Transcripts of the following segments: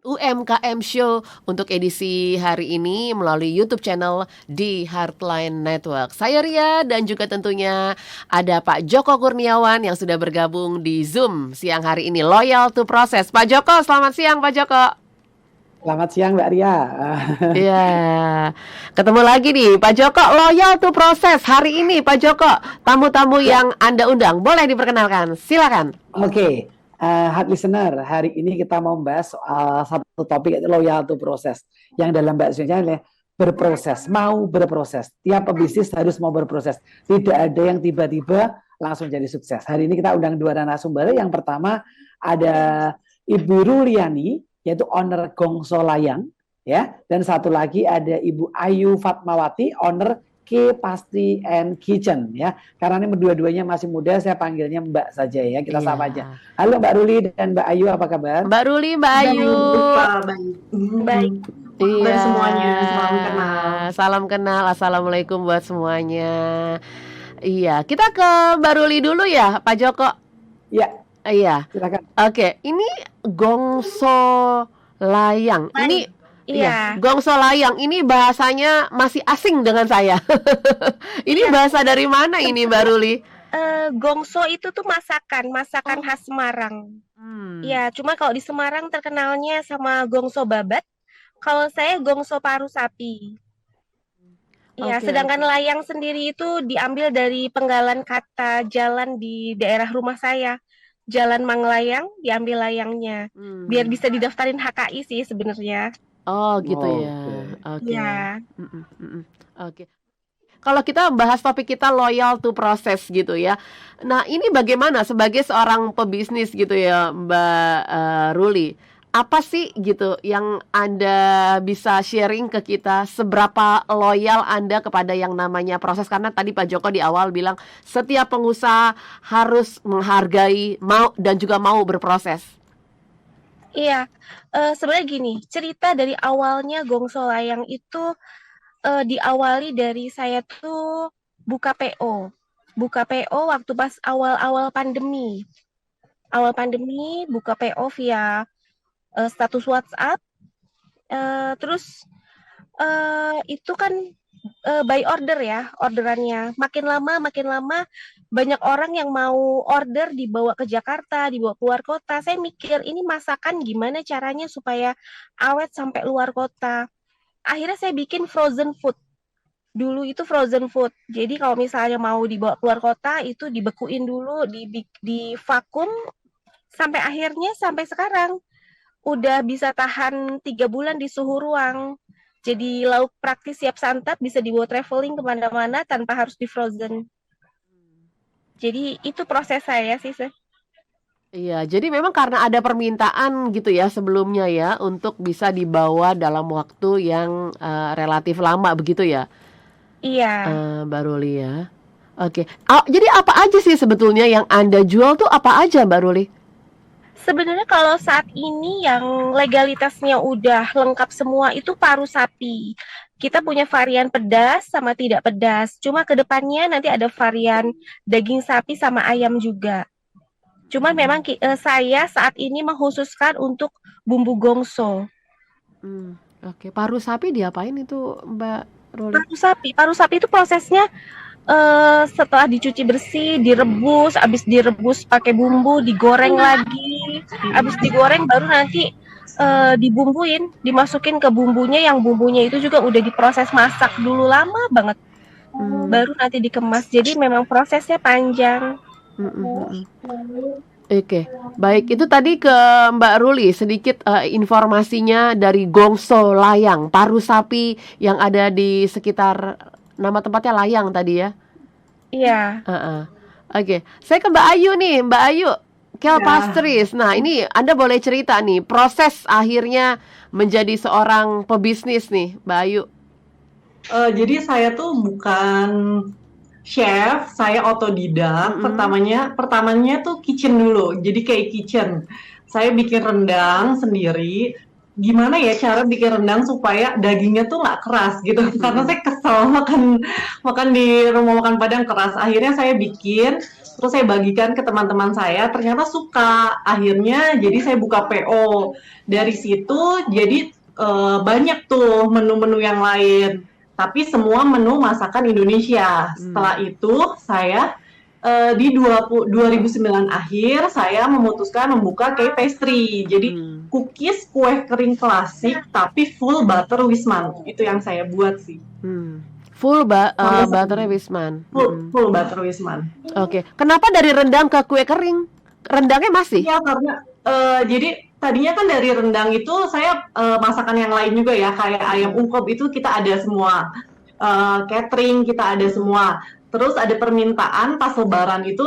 UMKM Show untuk edisi hari ini melalui YouTube channel di Heartline Network. Saya Ria dan juga tentunya ada Pak Joko Kurniawan yang sudah bergabung di Zoom siang hari ini. Loyal to Process. Pak Joko, selamat siang Pak Joko. Selamat siang Mbak Ria. Iya, ketemu lagi nih Pak Joko. Loyal to Process hari ini Pak Joko. Tamu-tamu yang Anda undang, boleh diperkenalkan? Silakan. Oke, hard listener, hari ini kita mau membahas soal satu topik, yaitu loyal to process. Yang dalam bahasa Indonesia berproses, mau berproses. Tiap pebisnis harus mau berproses. Tidak ada yang tiba-tiba langsung jadi sukses. Hari ini kita undang dua narasumber. Yang pertama ada Ibu Ruliani, yaitu owner Gongso Layang, ya. Dan satu lagi ada Ibu Ayu Fatmawati, owner K Pastry and Kitchen, ya. Karena ini dua-duanya masih muda, saya panggilnya Mbak saja ya. Kita sapa aja. Halo Mbak Ruli dan Mbak Ayu, apa kabar? Mbak Ruli, Mbak Ayu. Baik. Iya. Buat semuanya, salam kenal. Salam kenal, assalamualaikum buat semuanya. Iya, kita ke Mbak Ruli dulu ya, Pak Joko. Ya, Iya. silakan. Oke, ini Gongso Layang. Ini Iya. Gongso Layang ini bahasanya masih asing dengan saya. Ini bahasa dari mana ini Mbak Ruli? Gongso itu tuh masakan khas Semarang. Iya, cuma kalau di Semarang terkenalnya sama gongso babat. Kalau saya gongso paru sapi. Iya, sedangkan layang sendiri itu diambil dari penggalan kata jalan di daerah rumah saya. Jalan Manglayang, diambil layangnya. Biar bisa didaftarin HKI sih sebenarnya. Oh gitu ya. Oke. Iya. Oke. Kalau kita bahas topik kita loyal to process gitu ya. Nah ini bagaimana sebagai seorang pebisnis gitu ya Mbak Ruli? Apa sih gitu yang Anda bisa sharing ke kita, seberapa loyal Anda kepada yang namanya proses? Karena tadi Pak Joko di awal bilang setiap pengusaha harus menghargai mau dan juga mau berproses. Iya, sebenarnya gini, cerita dari awalnya Gongso Layang itu diawali dari saya tuh buka PO waktu pas awal-awal pandemi. Awal pandemi buka PO via status WhatsApp, terus itu kan by order ya, orderannya makin lama banyak orang yang mau order dibawa ke Jakarta, dibawa keluar kota. Saya mikir ini masakan gimana caranya supaya awet sampai luar kota. Akhirnya saya bikin frozen food. Dulu itu frozen food. Jadi kalau misalnya mau dibawa keluar kota itu dibekuin dulu, di vakum sampai akhirnya sampai sekarang udah bisa tahan 3 bulan di suhu ruang. Jadi lauk praktis siap santap, bisa dibawa traveling kemana-mana tanpa harus di frozen. Jadi itu proses saya sih. Iya, jadi memang karena ada permintaan gitu ya sebelumnya ya untuk bisa dibawa dalam waktu yang relatif lama begitu ya. Iya. Mbak Ruli ya. Oke. Jadi apa aja sih sebetulnya yang Anda jual tuh apa aja Mbak Ruli? Sebenarnya kalau saat ini yang legalitasnya udah lengkap semua itu paru sapi. Kita punya varian pedas sama tidak pedas. Cuma kedepannya nanti ada varian daging sapi sama ayam juga. Cuma memang saya saat ini mengkhususkan untuk bumbu gongso. Oke, paru sapi diapain itu Mbak Ruli? Paru sapi itu prosesnya setelah dicuci bersih, direbus, habis direbus pakai bumbu, digoreng lagi, habis digoreng baru nanti dibumbuin, dimasukin ke bumbunya, yang bumbunya itu juga udah diproses masak dulu lama banget, baru nanti dikemas. Jadi memang prosesnya panjang. Oke, baik, itu tadi ke Mbak Ruli sedikit informasinya dari Gongso Layang, paru sapi yang ada di sekitar nama tempatnya Layang tadi ya. Iya. Oke, saya ke Mbak Ayu nih, Mbak Ayu, Kel Pastries. Nah, ini Anda boleh cerita nih proses akhirnya menjadi seorang pebisnis nih, Mbak Ayu. Jadi saya tuh bukan chef, saya otodidak. Pertamanya tuh kitchen dulu. Jadi kayak kitchen. Saya bikin rendang sendiri. Gimana ya cara bikin rendang supaya dagingnya tuh nggak keras gitu. Karena saya kesel makan di rumah makan Padang keras. Akhirnya saya bikin, terus saya bagikan ke teman-teman saya, ternyata suka. Akhirnya jadi saya buka PO. Dari situ jadi banyak tuh menu-menu yang lain. Tapi semua menu masakan Indonesia. Setelah itu saya di 2009 akhir saya memutuskan membuka cake pastry. Jadi cookies kue kering klasik tapi full butter Wisman. Itu yang saya buat sih. Full Sampai butternya Wisman. Full butter Wisman. Oke. Kenapa dari rendang ke kue kering? Rendangnya masih? Iya, karena jadi tadinya kan dari rendang itu saya masakan yang lain juga ya, kayak ayam ungkep itu kita ada semua. Catering kita ada semua. Terus ada permintaan pas lebaran itu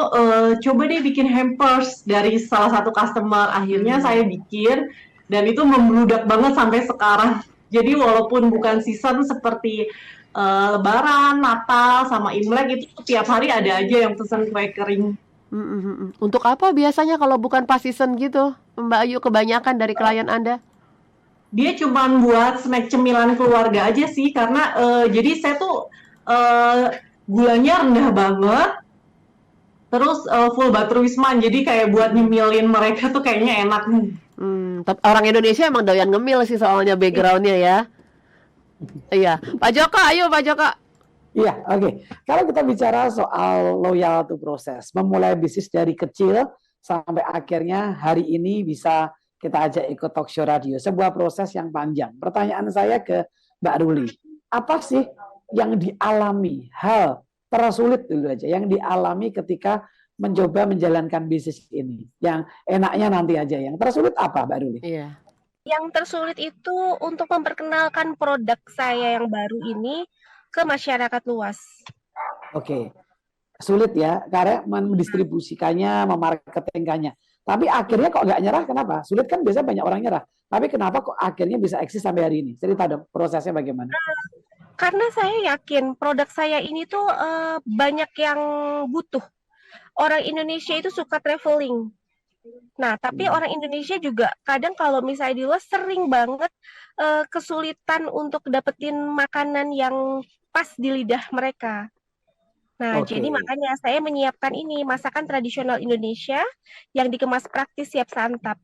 coba deh bikin hampers dari salah satu customer. Akhirnya saya bikin dan itu membludak banget sampai sekarang. Jadi walaupun bukan season seperti lebaran, Natal, sama Imlek itu tiap hari ada aja yang pesan kue kering. Untuk apa biasanya kalau bukan pas season gitu, Mbak Ayu, kebanyakan dari klien Anda? Dia cuman buat snack cemilan keluarga aja sih, karena jadi saya tuh gulanya rendah banget, terus full butter Wisman, jadi kayak buat nyemilin mereka tuh kayaknya enak. Tapi orang Indonesia emang doyan ngemil sih soalnya backgroundnya ya. Iya, Pak Joko, ayo Pak Joko. Iya, oke. Kalau kita bicara soal loyal to proses, memulai bisnis dari kecil sampai akhirnya hari ini bisa kita ajak ikut talk show radio, sebuah proses yang panjang. Pertanyaan saya ke Mbak Ruli, apa sih yang dialami, hal tersulit dulu aja, yang dialami ketika mencoba menjalankan bisnis ini? Yang enaknya nanti aja, yang tersulit apa Mbak Ruli? Iya. Yang tersulit itu untuk memperkenalkan produk saya yang baru ini ke masyarakat luas. Oke, sulit ya, karena mendistribusikannya, memarketingkannya. Tapi akhirnya kok nggak nyerah, kenapa? Sulit kan biasanya banyak orang nyerah. Tapi kenapa kok akhirnya bisa eksis sampai hari ini? Cerita dong, prosesnya bagaimana? Karena saya yakin produk saya ini tuh banyak yang butuh. Orang Indonesia itu suka traveling. Nah, tapi orang Indonesia juga kadang kalau misalnya di luar sering banget kesulitan untuk dapetin makanan yang pas di lidah mereka. Nah, jadi makanya saya menyiapkan ini masakan tradisional Indonesia yang dikemas praktis siap santap.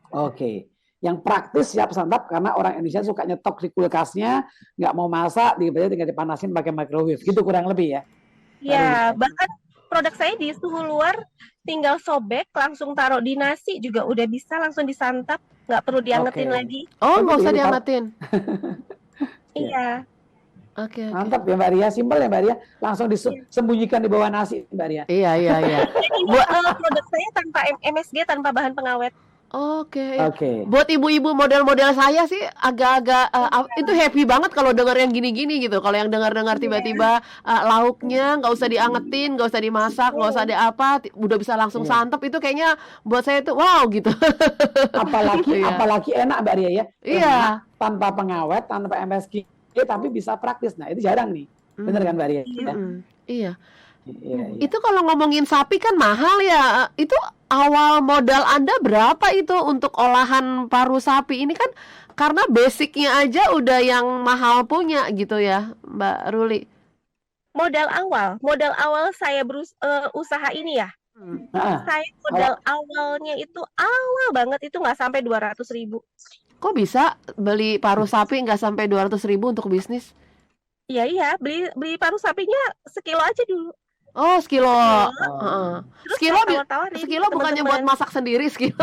Oke, yang praktis siap santap karena orang Indonesia suka nyetok di kulkasnya, nggak mau masak, tiba-tiba tinggal dipanasin pakai microwave, gitu kurang lebih ya? Ya, bahkan produk saya di suhu luar tinggal sobek, langsung taruh di nasi juga udah bisa langsung disantap, nggak perlu diangetin lagi. Oh, nggak usah diangetin. Iya. Oke. Mantap ya Mbak Ria, simpel ya Mbak Ria, langsung disembunyikan di bawah nasi Mbak Ria. Iya. Jadi ini produk saya tanpa MSG, tanpa bahan pengawet. Oke. Buat ibu-ibu model-model saya sih agak-agak itu happy banget kalau dengar yang gini-gini gitu. Kalau yang dengar-dengar tiba-tiba lauknya nggak usah diangetin, nggak usah dimasak, nggak usah ada apa, udah bisa langsung santap, itu kayaknya buat saya itu wow gitu. Apalagi enak Mbak Ria ya. Iya. Tanpa pengawet, tanpa MSG, tapi bisa praktis. Nah itu jarang nih, bener kan Mbak Ria? Iya. Itu kalau ngomongin sapi kan mahal ya. Itu awal modal Anda berapa itu untuk olahan paru sapi? Ini kan karena basicnya aja udah yang mahal punya gitu ya, Mbak Ruli. Modal awal saya usaha ini ya. Saya modal awalnya itu awal banget itu nggak sampai 200.000. Kok bisa beli paru sapi nggak sampai 200.000 untuk bisnis? Iya, beli paru sapinya sekilo aja dulu. Oh, sekilo. Terus sekilo bukannya buat masak sendiri sekilo.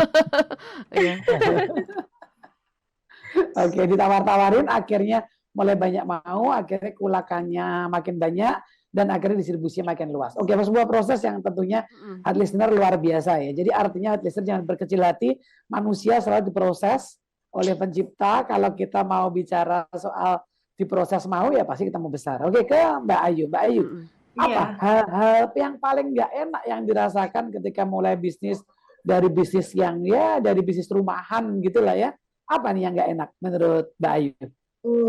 Oke, ditawar-tawarin, akhirnya mulai banyak mau, akhirnya kulakannya makin banyak, dan akhirnya distribusinya makin luas. Oke, sebuah proses yang tentunya hard listener luar biasa ya. Jadi artinya hard listener jangan berkecil hati, manusia selalu diproses oleh pencipta. Kalau kita mau bicara soal diproses mau, ya pasti kita mau besar. Oke, ke Mbak Ayu. Mbak Ayu, apa hal yang paling nggak enak yang dirasakan ketika mulai bisnis, dari bisnis yang dari bisnis rumahan gitulah ya, apa nih yang nggak enak menurut Mbak Ayu?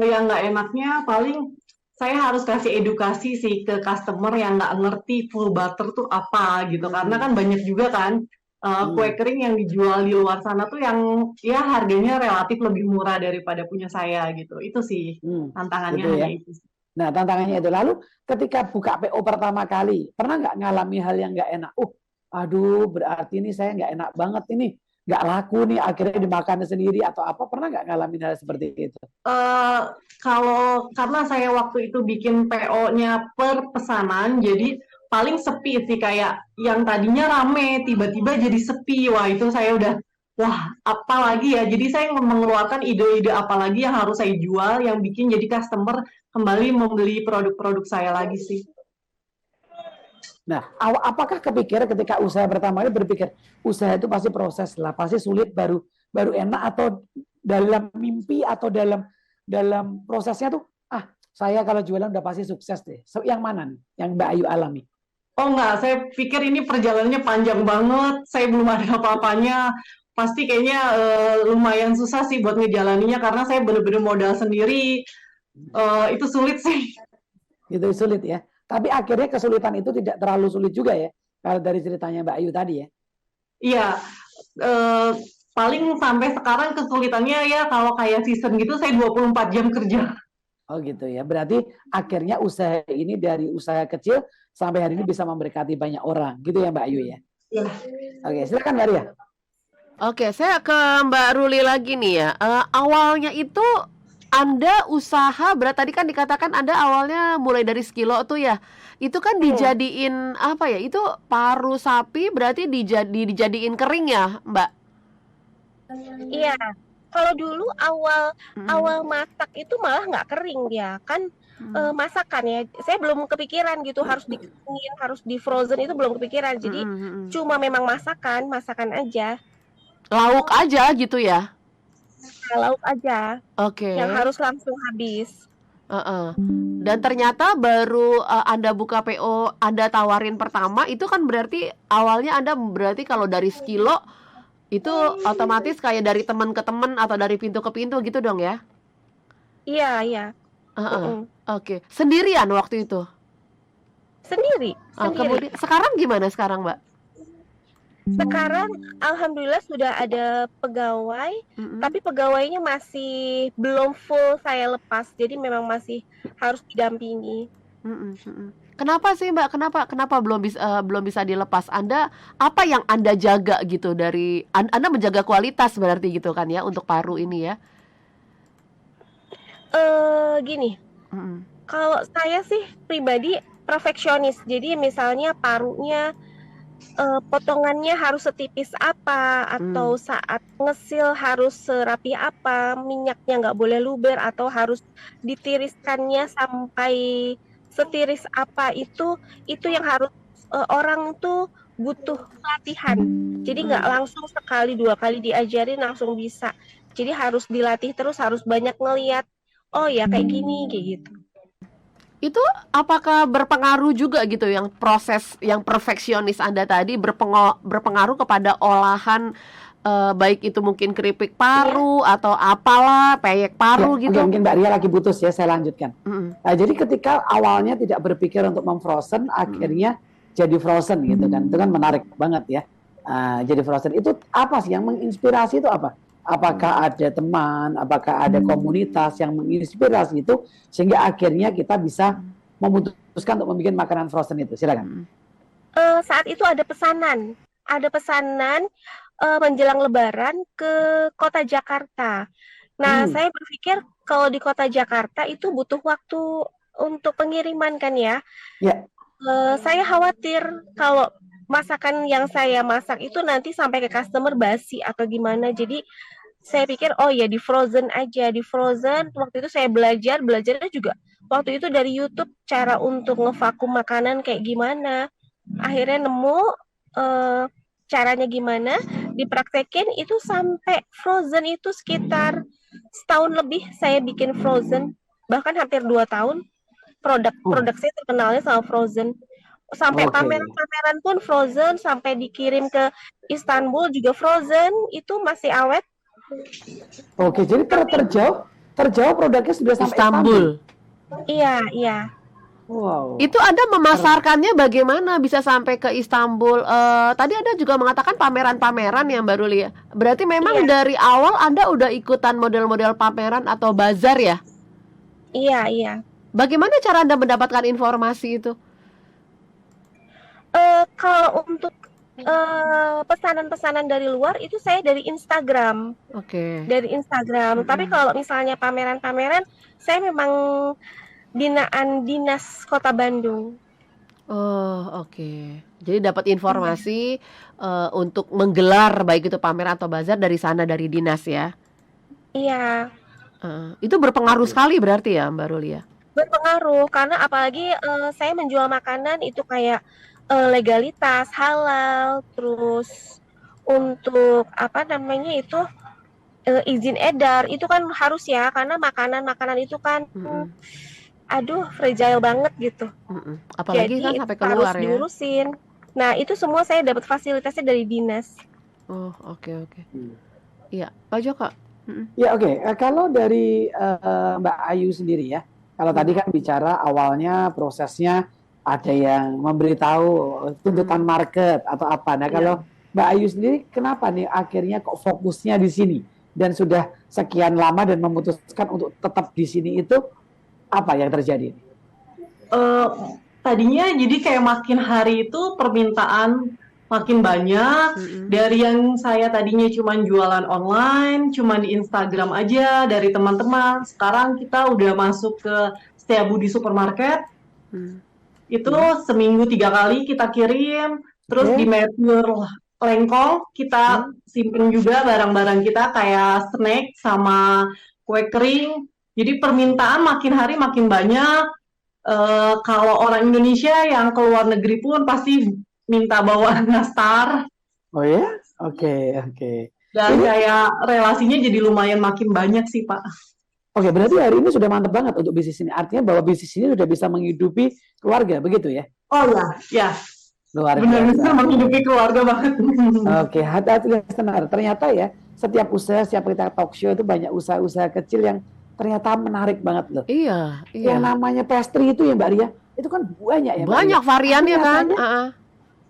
Yang nggak enaknya paling saya harus kasih edukasi sih ke customer yang nggak ngerti full butter tuh apa gitu, karena kan banyak juga kan kue kering yang dijual di luar sana tuh yang ya harganya relatif lebih murah daripada punya saya gitu. Itu sih tantangannya gitu ya? hanya itu. Nah, tantangannya itu. Lalu ketika buka PO pertama kali, pernah nggak ngalami hal yang nggak enak? Aduh, berarti ini saya nggak enak banget ini. Nggak laku nih, akhirnya dimakan sendiri atau apa. Pernah nggak ngalamin hal seperti itu? Kalau karena saya waktu itu bikin PO-nya per pesanan, jadi paling sepi sih, kayak yang tadinya rame tiba-tiba jadi sepi. Wah, itu saya udah wah, apa lagi ya? Jadi saya mengeluarkan ide-ide apa lagi yang harus saya jual yang bikin jadi customer kembali membeli produk-produk saya lagi sih. Nah, apakah kepikiran ketika usaha pertama kali berpikir usaha itu pasti proses lah, pasti sulit baru enak, atau dalam mimpi atau dalam prosesnya tuh saya kalau jualan udah pasti sukses deh. So, yang mana nih yang Mbak Ayu alami? Oh enggak, saya pikir ini perjalanannya panjang banget. Saya belum ada apa-apanya. Pasti kayaknya lumayan susah sih buat ngejalaninya karena saya bener-bener modal sendiri. Itu sulit sih. Itu sulit ya. Tapi akhirnya kesulitan itu tidak terlalu sulit juga ya. Kalau dari ceritanya Mbak Ayu tadi ya. Iya, paling sampai sekarang kesulitannya ya kalau kayak season gitu saya 24 jam kerja. Oh gitu ya. Berarti akhirnya usaha ini dari usaha kecil sampai hari ini bisa memberkati banyak orang. Gitu ya Mbak Ayu ya. Iya. Oke, silakan Mbak Ria. Oke, saya ke Mbak Ruli lagi nih ya. Awalnya itu Anda usaha, berat tadi kan dikatakan Anda awalnya mulai dari sekilo tuh ya. Itu kan dijadiin apa ya? Itu paru sapi berarti dijadiin kering ya, Mbak? Iya. Kalau dulu awal masak itu malah nggak kering dia kan, masakan ya. Saya belum kepikiran gitu harus dikeringin, harus di frozen, itu belum kepikiran. Jadi cuma memang masakan aja. Lauk aja gitu ya? Lauk aja Oke. yang harus langsung habis. Dan ternyata baru Anda buka PO, Anda tawarin pertama, itu kan berarti awalnya Anda berarti kalau dari sekilo itu otomatis kayak dari teman ke teman atau dari pintu ke pintu gitu dong ya? Iya. Oke. Sendirian waktu itu? Sendiri. Kemudian sekarang gimana sekarang, Mbak? Sekarang alhamdulillah sudah ada pegawai, tapi pegawainya masih belum full saya lepas. Jadi memang masih harus didampingi. Kenapa sih Mbak? Kenapa belum bisa dilepas? Anda apa yang Anda jaga gitu dari Anda menjaga kualitas berarti gitu kan ya untuk paru ini ya? Gini, kalau saya sih pribadi perfeksionis. Jadi misalnya parunya potongannya harus setipis apa, atau saat ngesil harus serapi apa, minyaknya nggak boleh luber, atau harus ditiriskannya sampai setiris apa, itu yang harus orang tuh butuh latihan. Jadi nggak langsung sekali dua kali diajarin langsung bisa. Jadi harus dilatih terus, harus banyak ngeliat. Oh ya kayak gini, kayak gitu. Itu apakah berpengaruh juga gitu yang proses yang perfeksionis Anda tadi berpengaruh kepada olahan, baik itu mungkin keripik paru atau apalah, peyek paru gitu? Mungkin Mbak Ria lagi putus ya, saya lanjutkan. Nah, jadi ketika awalnya tidak berpikir untuk memfrozen, akhirnya jadi frozen gitu kan. Itu kan menarik banget ya. Jadi frozen itu apa sih yang menginspirasi itu apa? Apakah ada teman, apakah ada komunitas yang menginspirasi itu sehingga akhirnya kita bisa memutuskan untuk membuat makanan frozen itu? Silakan. Saat itu ada pesanan menjelang Lebaran ke kota Jakarta. Nah, saya berpikir kalau di kota Jakarta itu butuh waktu untuk pengiriman kan ya. Saya khawatir kalau masakan yang saya masak itu nanti sampai ke customer basi atau gimana. Jadi saya pikir oh ya di frozen aja, di frozen. Waktu itu saya belajarnya juga waktu itu dari YouTube cara untuk ngevakum makanan kayak gimana. Akhirnya nemu caranya gimana, dipraktekin itu sampai frozen itu sekitar setahun lebih saya bikin frozen, bahkan hampir 2 tahun. Produk saya terkenalnya sama frozen. Sampai pameran-pameran pun frozen, sampai dikirim ke Istanbul juga frozen, itu masih awet. Oke, jadi terjauh produknya sudah sampai Istanbul. Iya. Wow. Itu Anda memasarkannya bagaimana bisa sampai ke Istanbul? Tadi Anda juga mengatakan pameran-pameran ya Mbak Ruli ya. Berarti memang dari awal Anda udah ikutan model-model pameran atau bazar ya? Iya. Bagaimana cara Anda mendapatkan informasi itu? Kalau untuk pesanan-pesanan dari luar itu saya dari Instagram, Oke. Tapi kalau misalnya pameran-pameran, saya memang binaan Dinas Kota Bandung. Oh, oke. Jadi dapat informasi untuk menggelar baik itu pameran atau bazar dari sana, dari dinas ya. Iya, Itu berpengaruh sekali berarti ya, Mbak Ruli ya? berpengaruh karena apalagi saya menjual makanan itu kayak legalitas halal, terus untuk apa namanya itu izin edar itu kan harus ya karena makanan-makanan itu kan Mm-mm, aduh fragile banget gitu. mm-mm. Apalagi kan Jadi sampai harus keluar ya. diurusin. Nah, itu semua saya dapat fasilitasnya dari dinas. Oh, oke. Hmm. Iya, Pak Joko. Mm-mm, Ya oke. Kalau dari Mbak Ayu sendiri ya, kalau tadi kan bicara awalnya prosesnya ada yang memberitahu tuntutan market atau apa. Nah kalau Mbak Ayu sendiri kenapa nih akhirnya kok fokusnya di sini dan sudah sekian lama dan memutuskan untuk tetap di sini itu apa yang terjadi? Tadinya jadi kayak makin hari itu permintaan makin banyak. mm-mm, Dari yang saya tadinya cuma jualan online, cuma di Instagram aja dari teman-teman. Sekarang kita udah masuk ke Setiabudi Supermarket. mm. Itu seminggu 3 kali kita kirim. Terus Oke. di Meteor Lengkong kita simpen juga barang-barang kita kayak snack sama kue kering. Jadi permintaan makin hari makin banyak. Kalau orang Indonesia yang ke luar negeri pun pasti minta bawa nastar. Oh ya? Oke. Dan kayak relasinya jadi lumayan makin banyak sih, Pak. Oke, berarti hari ini sudah mantap banget untuk bisnis ini. Artinya bahwa bisnis ini sudah bisa menghidupi keluarga, begitu ya? Oh ya, Luar benar-benar biasa. menghidupi keluarga banget. Oke, hati-hati listener. Ternyata ya, setiap usaha, setiap kita talk show itu banyak usaha-usaha kecil yang ternyata menarik banget loh. Iya. Yang namanya pastry itu ya Mbak Ria, itu kan banyak ya Mbak Banyak Ria. variannya Tapi kan.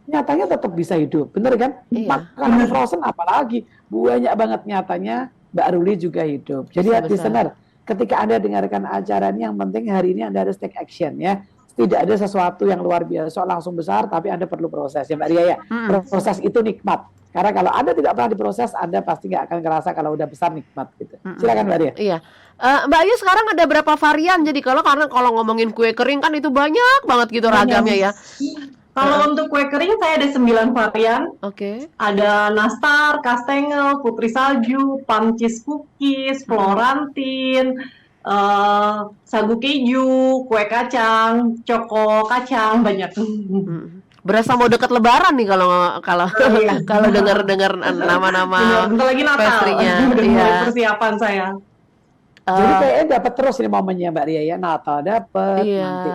nyatanya tetap bisa hidup, bener kan? Iya. Makanan frozen apalagi, banyak banget nyatanya Mbak Ruli juga hidup. Jadi Besar-besar. listener, ketika Anda dengarkan acara ini, yang penting hari ini Anda harus take action ya. Tidak ada sesuatu yang luar biasa langsung besar, tapi Anda perlu proses ya Mbak Ria ya. Proses itu nikmat. Karena kalau Anda tidak pernah diproses, Anda pasti nggak akan ngerasa kalau udah besar nikmat gitu. Silakan Mbak Ria. Iya. Mbak Ayu sekarang ada berapa varian? Jadi karena kalau ngomongin kue kering kan itu banyak banget gitu ragamnya ya. Kalau untuk kue kering saya ada 9 varian. Oke. Ada nastar, kastengel, putri salju, pancis cookies, florantin, sagu keju, kue kacang, coko kacang, banyak. Berasa mau dekat Lebaran nih kalau Iya. kalau dengar nama-nama Bentar lagi Natal. pastry-nya. Udah Iya. mulai persiapan saya. Jadi kayaknya dapat terus ini momennya Mbak Ria ya. Natal dapat, Iya. nanti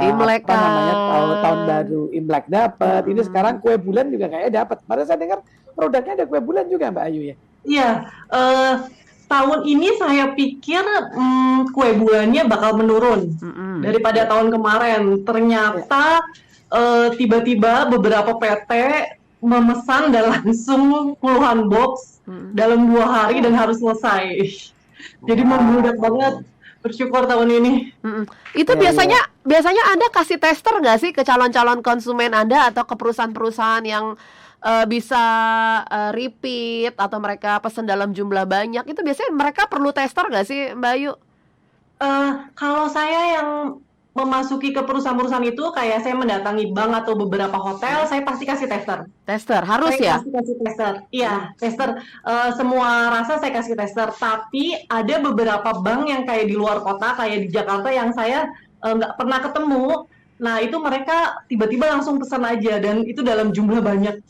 Imlek apa namanya kan. tahun baru Imlek dapat. Ini sekarang kue bulan juga kayaknya dapat. Padahal saya dengar produknya ada kue bulan juga Mbak Ayu ya. Iya, tahun ini saya pikir kue bulannya bakal menurun daripada tahun kemarin. Ternyata tiba-tiba beberapa PT memesan dan langsung puluhan box dalam 2 hari dan harus selesai. Jadi membludak banget. Bersyukur tahun ini. Itu biasanya Anda kasih tester nggak sih ke calon-calon konsumen Anda atau ke perusahaan-perusahaan yang bisa repeat atau mereka pesan dalam jumlah banyak? Itu biasanya mereka perlu tester nggak sih, Mbak Ayu? Kalau saya yang memasuki ke perusahaan-perusahaan itu, kayak saya mendatangi bank atau beberapa hotel, saya pasti kasih tester. Tester harus Saya ya? kasih tester. Iya, tester. Semua rasa saya kasih tester. Tapi ada beberapa bank yang kayak di luar kota, kayak di Jakarta yang saya nggak pernah ketemu. Nah, itu mereka tiba-tiba langsung pesan aja dan itu dalam jumlah banyak.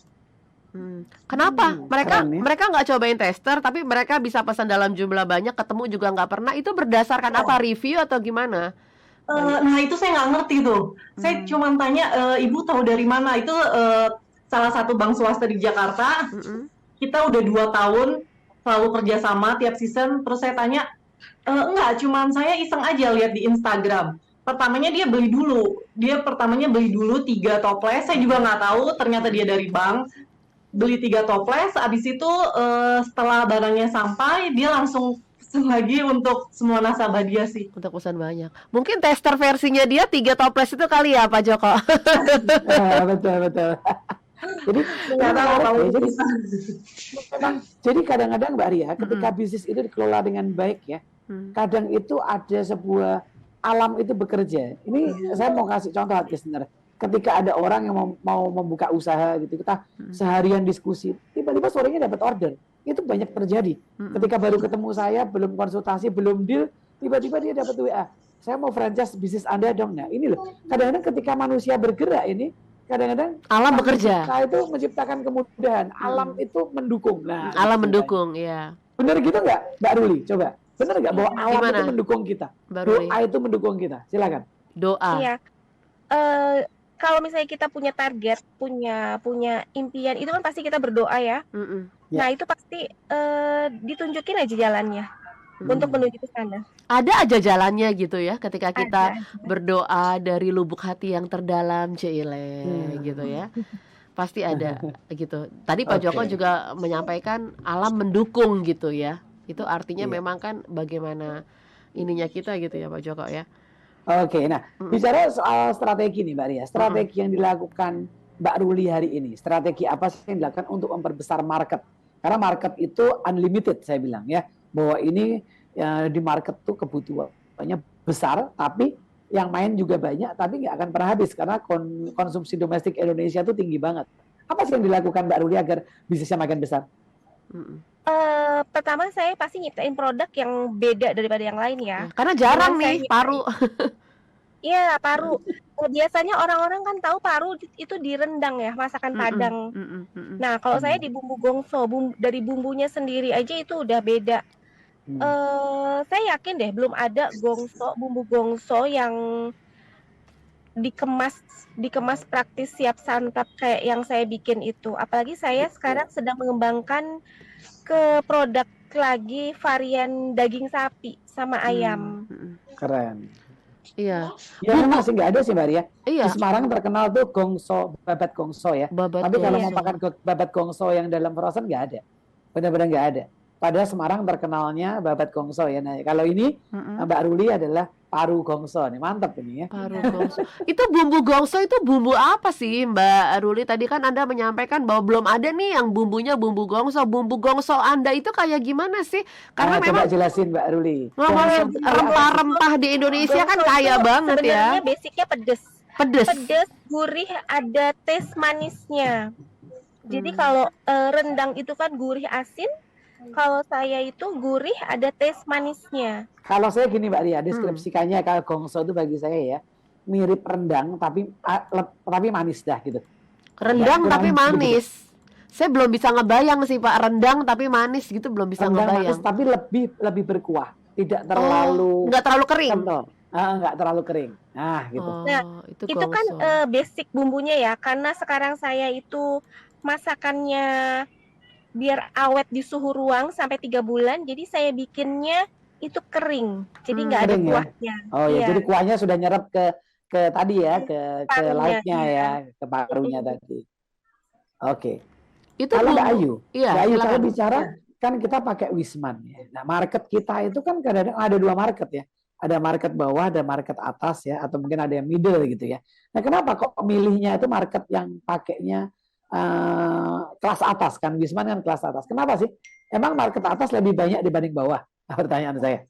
Kenapa? Keren ya. Mereka nggak cobain tester, tapi mereka bisa pesan dalam jumlah banyak, ketemu juga nggak pernah. Itu berdasarkan apa? Review atau gimana? Nah, itu saya nggak ngerti tuh. Saya cuma tanya, Ibu tahu dari mana? Itu salah satu bank swasta di Jakarta. Kita udah 2 tahun selalu kerjasama tiap season. Terus saya tanya, enggak, cuman saya iseng aja lihat di Instagram. Pertamanya dia beli dulu. Dia pertamanya beli dulu 3 toples. Saya juga nggak tahu, ternyata dia dari bank. Beli 3 toples, abis itu setelah barangnya sampai, dia langsung pesen lagi untuk semua nasabah dia sih. Untuk pesan banyak. Mungkin tester versinya dia 3 toples itu kali ya Pak Joko? Betul betul. Jadi Nggak tahu menarik kalau ya. Jadi bisa. memang jadi kadang-kadang Mbak Ria, ketika bisnis itu dikelola dengan baik ya, kadang itu ada sebuah alam itu bekerja. Ini saya mau kasih contoh listener. Ketika ada orang yang mau membuka usaha gitu, kita seharian diskusi, tiba-tiba sorenya dapat order. Itu banyak terjadi. Ketika baru ketemu saya, belum konsultasi, belum deal, tiba-tiba dia dapat WA. Saya mau franchise bisnis Anda dong. Nah, ini loh. Kadang-kadang ketika manusia bergerak ini, kadang-kadang Alam bekerja. Nah, itu menciptakan kemudahan. Alam itu mendukung. Nah, Alam gitu, mendukung, ya. bener gitu nggak, Mbak Ruli? Coba. Bener nggak bahwa alam Gimana, itu mendukung kita? Mbak Ruli? Doa itu mendukung kita. Silakan. Doa. Iya. Kalau misalnya kita punya target, punya impian, itu kan pasti kita berdoa ya. Mm-mm. Ya. Nah, itu pasti ditunjukin aja jalannya untuk menuju ke sana. Ada aja jalannya gitu ya, ketika kita Ada. berdoa dari lubuk hati yang terdalam, Cile, gitu ya. Pasti ada gitu. Tadi Pak Joko Oke. juga menyampaikan alam mendukung gitu ya. Itu artinya Iya. memang kan bagaimana ininya kita gitu ya Pak Joko ya. Oke, nah bicara soal strategi nih Mbak Ria, strategi yang dilakukan Mbak Ruli hari ini, strategi apa sih yang dilakukan untuk memperbesar market? Karena market itu unlimited, saya bilang ya, bahwa ini ya, di market tuh kebutuhannya besar, tapi yang main juga banyak, tapi nggak akan pernah habis karena konsumsi domestik Indonesia tuh tinggi banget. Apa sih yang dilakukan Mbak Ruli agar bisnisnya makin besar? Pertama saya pasti nyiptain produk yang beda daripada yang lain ya. Karena jarang Dengan nih saya paru. Iya, paru. Biasanya orang-orang kan tahu paru itu direndang ya, masakan Padang. Nah, kalau saya di bumbu gongso, dari bumbunya sendiri aja itu udah beda. Saya yakin deh belum ada bumbu gongso yang dikemas praktis siap santap kayak yang saya bikin itu. Apalagi saya sekarang sedang mengembangkan ke produk lagi varian daging sapi sama ayam. Keren. Iya. Ya masih nggak ada sih Mbak Ria. Iya. Di Semarang terkenal tuh gongso, babat gongso ya. Babat Tapi kalau gongso. mau makan babat gongso yang dalam frozen nggak ada. Benar-benar nggak ada. Padahal Semarang terkenalnya babat gongso ya. Nah, kalau ini Mbak Ruli adalah paru gongso nih, mantap ini ya. Paru gongso. Itu bumbu gongso itu bumbu apa sih Mbak Ruli? Tadi kan Anda menyampaikan bahwa belum ada nih yang bumbunya bumbu gongso. Bumbu gongso Anda itu kayak gimana sih? Karena Coba memang jelasin Mbak Ruli. ngomongin rempah-rempah di Indonesia kan Gongso kaya itu banget ya. sebenarnya basicnya pedes. Pedes. Pedes, gurih, ada tes manisnya. Jadi kalau rendang itu kan gurih asin, kalau saya itu gurih ada tes manisnya. Kalau saya gini Mbak Ria, deskripsikannya kalau gongso itu bagi saya ya mirip rendang tapi manis dah gitu. Rendang Ya, tapi kurang manis. Saya belum bisa ngebayang sih Pak, rendang tapi manis gitu belum bisa Rendang manis ngebayang. tapi lebih berkuah, tidak terlalu Nggak terlalu kering. kental. Nggak terlalu kering. Nah, gitu. Nah, itu Itu kan gongso. basic bumbunya ya, karena sekarang saya itu masakannya biar awet di suhu ruang sampai 3 bulan, jadi saya bikinnya itu kering, jadi nggak ada Kering ya? kuahnya. Oh ya, Iya. jadi kuahnya sudah nyerap ke tadi ya, ke Parunya, lautnya iya. ya, ke parunya tadi. Oke. Itu Kalau Mbak bumbu. Ayu, Iya, Mbak Ayu kalau silakan. bicara kan kita pakai Wisman ya. Nah, market kita itu kan kadang-kadang ada 2 market ya. Ada market bawah, ada market atas ya, atau mungkin ada yang middle gitu ya. Nah, kenapa kok milihnya itu market yang pakainya kelas atas kan? Wisman kan kelas atas. Kenapa sih? Emang market atas lebih banyak dibanding bawah? Pertanyaan saya.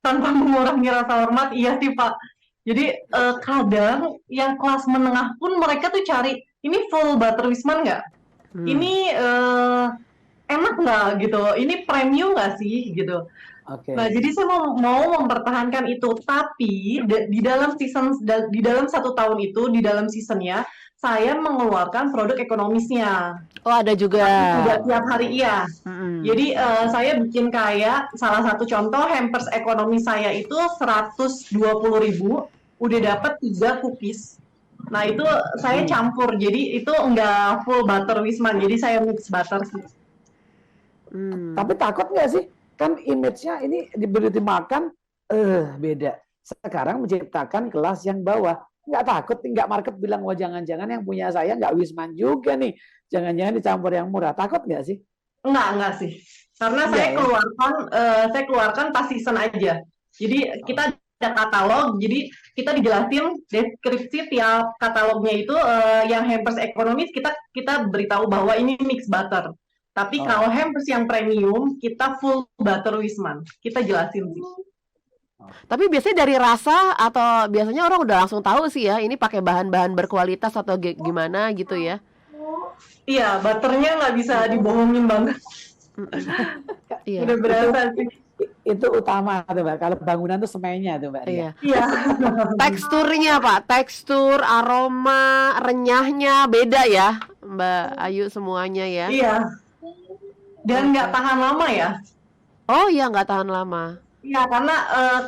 Tanpa mengurangi rasa hormat, iya sih Pak. Jadi kadang yang kelas menengah pun mereka tuh cari, ini full butter Wisman nggak? Ini enak nggak gitu? Ini premium nggak sih gitu? Oke. Nah, jadi saya mau mempertahankan itu, tapi di dalam satu tahun itu, di dalam seasonnya, saya mengeluarkan produk ekonomisnya. Oh, ada juga. Tidak tiap hari, iya. Jadi saya bikin kayak salah satu contoh hampers ekonomi saya itu 120.000, udah dapat 3 cookies. Nah itu saya campur, jadi itu enggak full butter Wisman, jadi saya mix butter sih. Tapi takut nggak sih? Kan image-nya ini diberi makan, beda. Sekarang menciptakan kelas yang bawah. Nggak takut, nggak market bilang, wah jangan-jangan yang punya saya nggak Wisman juga nih. Jangan-jangan dicampur yang murah. Takut nggak sih? Enggak sih. Karena Iya ya. saya keluarkan pas season aja. Jadi kita ada katalog, jadi kita dijelasin deskripsi tiap katalognya itu yang hampers ekonomis kita beritahu bahwa ini mix butter. Tapi Oh. kalau hampers yang premium kita full butter Wisman. Kita jelasin sih. Tapi biasanya dari rasa atau biasanya orang udah langsung tahu sih ya, ini pakai bahan-bahan berkualitas atau gimana gitu ya. Iya, butternya nggak bisa dibohongin banget. Iya. Udah berasa sih. Itu utama tuh Mbak. Kalau bangunan tuh semennya tuh Mbak. Iya. Iya. Teksturnya Pak, tekstur, aroma, renyahnya beda ya, Mbak Ayu semuanya ya. Iya. Dan nggak tahan lama ya. Oh iya, nggak tahan lama. Iya, karena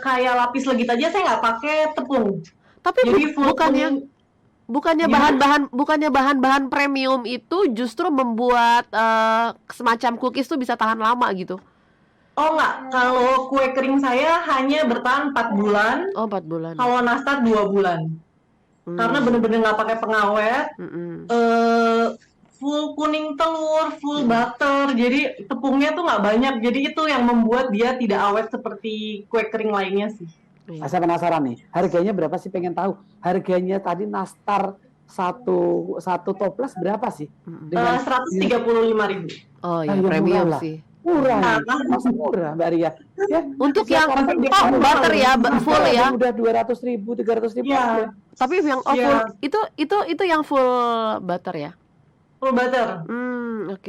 kayak lapis legit aja saya nggak pakai tepung. Tapi Jadi full bukannya kuning. bukannya bahan-bahan premium itu justru membuat semacam cookies tuh bisa tahan lama gitu. Oh nggak, kalau kue kering saya hanya bertahan 4 bulan, Oh, 4 bulan. kalau nastar 2 bulan. Hmm. Karena bener-bener nggak pakai pengawet, Mm-mm. full kuning telur, full butter, jadi tepungnya tuh nggak banyak, jadi itu yang membuat dia tidak awet seperti kue kering lainnya sih. Iya. Saya penasaran nih, harganya berapa sih? Pengen tahu. Harganya tadi nastar satu toples berapa sih? Mm-mm. Dengan 135.000. Oh ya, Harga premium murah lah. sih. Murah, Nah, masih murah Mbak Ria. Ya, Untuk saya yang sekarang kan top butter ya, full ya. Udah 200.000, 300.000. Iya, Tapi yang Iya. full itu yang full butter ya. full butter.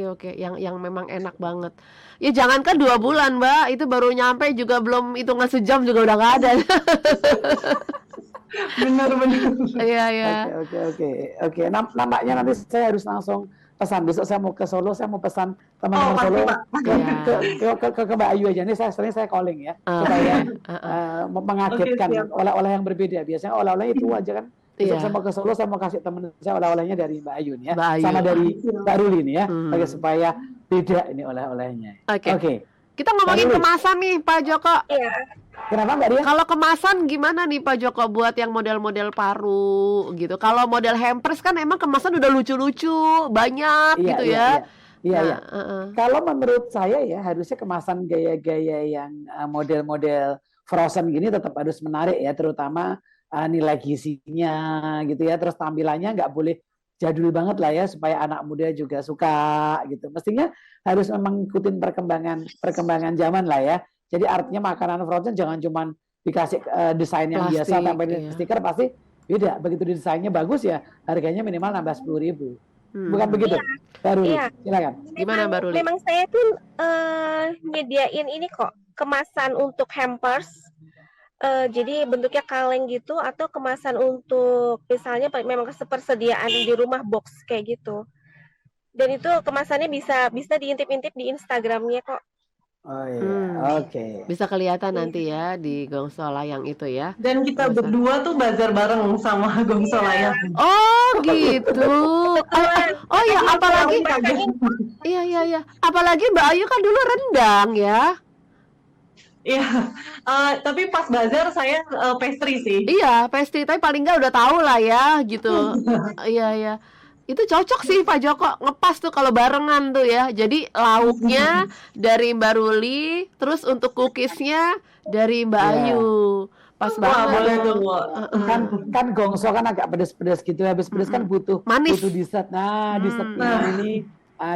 Oke. Yang memang enak banget. Ya jangankan 2 bulan, Mbak, itu baru nyampe juga belum hitungan sejam juga udah nggak ada. Bener-bener. Iya. Oke. Nampaknya nanti saya harus langsung pesan. Besok saya mau ke Solo, saya mau pesan teman-teman pasti, Solo Pak. ke Mbak Ayu aja. Ini saya sering calling ya, supaya mengagetkan Oke, siap. oleh-oleh yang berbeda. Biasanya oleh-oleh itu aja kan. Besok Iya. saya mau ke Solo, saya mau kasih teman saya oleh-olehnya dari Mbak Ayu nih ya, Mbak Ayu. sama dari Mbak Ruli nih ya, Hmm. supaya beda ini oleh-olehnya. Oke. Oke. Kita ngomongin Mbak Ruli. kemasan nih, Pak Joko. Iya. Kenapa Mbak Ria? Kalau kemasan gimana nih Pak Joko buat yang model-model paru gitu. Kalau model hampers kan emang kemasan udah lucu-lucu, banyak gitu ya. Iya. Nah, Kalau menurut saya ya harusnya kemasan gaya-gaya yang model-model frozen gini tetap harus menarik ya, terutama nilai gizinya gitu ya. Terus tampilannya nggak boleh jadul banget lah ya, supaya anak muda juga suka gitu. Mestinya harus memang ikutin perkembangan zaman lah ya. Jadi artinya makanan frozen jangan cuma dikasih desain yang Plastik, biasa tanpa iya. stiker, pasti beda. Begitu desainnya bagus ya harganya minimal nambah 10.000. Bukan begitu? Baru Iya. silakan. Gimana, Mbak Ruli? Memang saya tuh nyediain ini kok, kemasan untuk hampers. Jadi bentuknya kaleng gitu, atau kemasan untuk misalnya memang persediaan di rumah box kayak gitu. Dan itu kemasannya bisa diintip-intip di Instagramnya kok. Oh iya, oke. Bisa kelihatan nanti ya di Gongsola yang itu ya. Dan kita Biasa. berdua tuh bazar bareng sama Gongso Layang. Oh gitu. Oh ya, apalagi iya. Apalagi Mbak Ayu kan dulu rendang ya. Iya, tapi pas bazar saya pastry sih. Iya, pastry, tapi paling nggak udah tahu lah ya gitu. Iya. Itu cocok sih Pak Joko, ngepas tuh kalau barengan tuh ya. Jadi lauknya dari Mbak Ruli, terus untuk cookiesnya dari Mbak Iya. Ayu. Pas Wah, banget. boleh tuh. Kan gongso kan agak pedes-pedes gitu. Habis pedes kan butuh Manis. dessert. Nah, dessertnya ini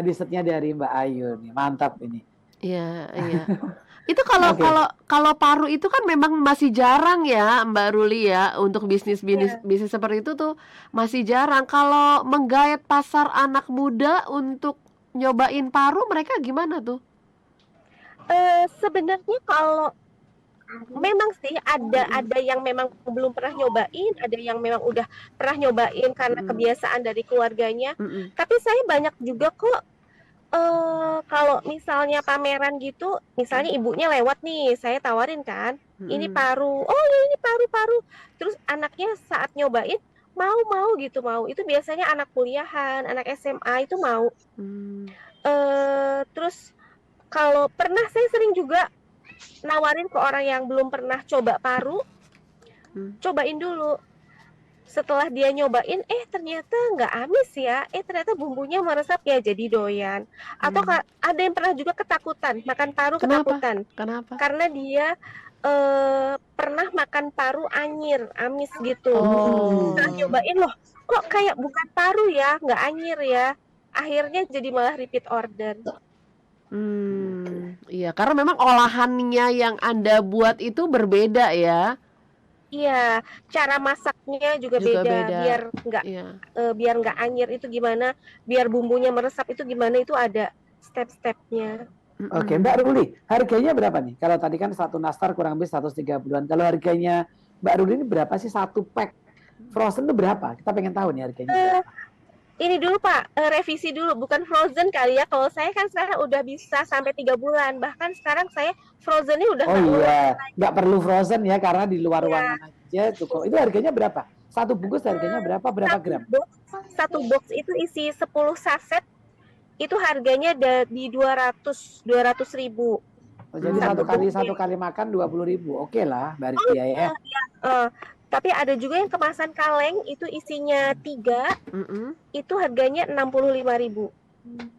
dessertnya dari Mbak Ayu nih. Mantap ini. Iya. Itu kalau Oke. kalau paru itu kan memang masih jarang ya Mbak Ruli ya, untuk bisnis seperti itu tuh masih jarang. Kalau menggait pasar anak muda untuk nyobain paru, mereka gimana tuh? Sebenarnya kalau memang sih ada yang memang belum pernah nyobain, ada yang memang udah pernah nyobain karena kebiasaan dari keluarganya. Mm-mm. Tapi saya banyak juga kok, kalau misalnya pameran gitu, misalnya ibunya lewat nih, saya tawarin kan, ini paru, oh ya ini paru. Terus anaknya saat nyobain mau gitu, mau. Itu biasanya anak kuliahan, anak SMA itu mau. Terus kalau pernah saya sering juga nawarin ke orang yang belum pernah coba paru, cobain dulu. Setelah dia nyobain, ternyata nggak amis ya, ternyata bumbunya meresap ya, jadi doyan. Atau Hmm. ada yang pernah juga ketakutan, makan paru Kenapa? ketakutan, Kenapa? karena dia pernah makan paru anyir, amis gitu. Setelah Oh. nyobain, loh, kok kayak bukan paru ya, nggak anyir ya. Akhirnya jadi malah repeat order. Iya, karena memang olahannya yang Anda buat itu berbeda ya, Iya, cara masaknya juga juga beda, beda. Iya. biar nggak anyir itu gimana, biar bumbunya meresap itu gimana, itu ada step-stepnya. Oke, Mbak Ruli, harganya berapa nih? Kalau tadi kan satu nastar kurang lebih 130-an. Kalau harganya Mbak Ruli ini berapa sih satu pack frozen itu berapa? Kita pengen tahu nih harganya Eh, berapa. ini dulu Pak, revisi dulu, bukan frozen kali ya. Kalau saya kan sekarang udah bisa sampai 3 bulan, bahkan sekarang saya frozennya udah Oh nggak ngeluarin iya, lagi. nggak perlu frozen ya karena di luar Ya, ruangan aja cukup. Itu harganya berapa? Satu bungkus harganya berapa? Berapa gram? satu box itu isi 10 saset, itu harganya di 200 ribu. Oh, jadi Satu satu box. kali makan 20.000. Oke lah, Mbak Ria ya. Tapi ada juga yang kemasan kaleng, itu isinya 3, Mm-mm. itu harganya 65 ribu.